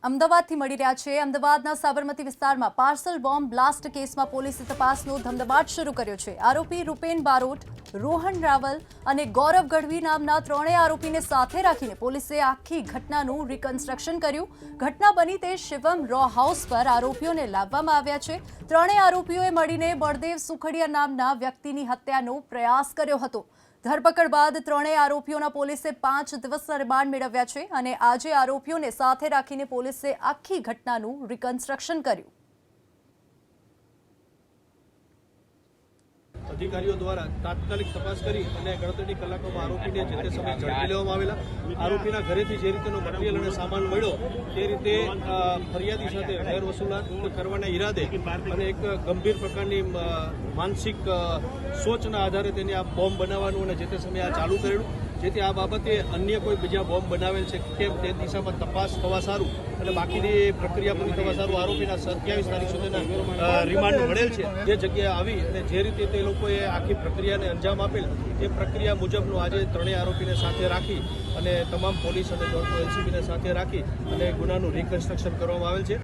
અમદાવાદથી મળી રહ્યા છે। અમદાવાદના સાબરમતી વિસ્તારમાં પાર્સલ બોમ્બ બ્લાસ્ટ કેસમાં પોલીસે તપાસનો ધમધમાટ શરૂ કર્યો છે। આરોપી રૂપેન બારોટ, રોહન રાવલ અને ગૌરવ ગઢવી નામના ત્રણેય આરોપીને સાથે રાખીને પોલીસે આખી ઘટનાનું રિકન્સ્ટ્રક્શન કર્યું। ઘટના બની તે શિવમ રો હાઉસ પર આરોપીઓને લાવવામાં આવ્યા છે। ત્રણેય આરોપીઓએ મળીને બળદેવ સુખડિયા નામના વ્યક્તિની હત્યાનો પ્રયાસ કર્યો હતો। ધરપકડ બાદ ત્રણેય આરોપીઓના પોલીસે 5 દિવસના રિમાન્ડ મેળવ્યા છે અને આજે આરોપીઓને સાથે રાખીને પોલીસે આખી ઘટનાનું રિકન્સ્ટ્રક્શન કર્યું। અધિકારીઓ દ્વારા તાત્કાલિક તપાસ કરી અને ગણતરીની કલાકોમાં આરોપીને જે તે સમયે ઝડપી લેવામાં આવેલા। આરોપીના ઘરેથી જે રીતેનો મટીરિયલ અને સામાન મળ્યો તે રીતે ફરિયાદી સાથે વેર વસૂલાત કરવાના ઈરાદે અને એક ગંભીર પ્રકારની માનસિક સોચના આધારે તેને આ બોમ્બ બનાવવાનું અને જે તે સમયે આ ચાલુ કરેલું, જેથી આ બાબતે અન્ય કોઈ બીજા બોમ્બ બનાવેલ છે કેમ તે દિશામાં તપાસ થવા સારું અને બાકીની પ્રક્રિયા પૂરી થવા સારું આરોપીના 27 તારીખ સુધીના રિમાન્ડ મળેલ છે। જે જગ્યાએ આવી અને જે રીતે તે લોકોએ આખી પ્રક્રિયાને અંજામ આપેલ એ પ્રક્રિયા મુજબનું આજે ત્રણેય આરોપીને સાથે રાખી અને તમામ પોલીસ અને એલસીબીને સાથે રાખી અને ગુનાનું રિકન્સ્ટ્રક્શન કરવામાં આવેલ છે।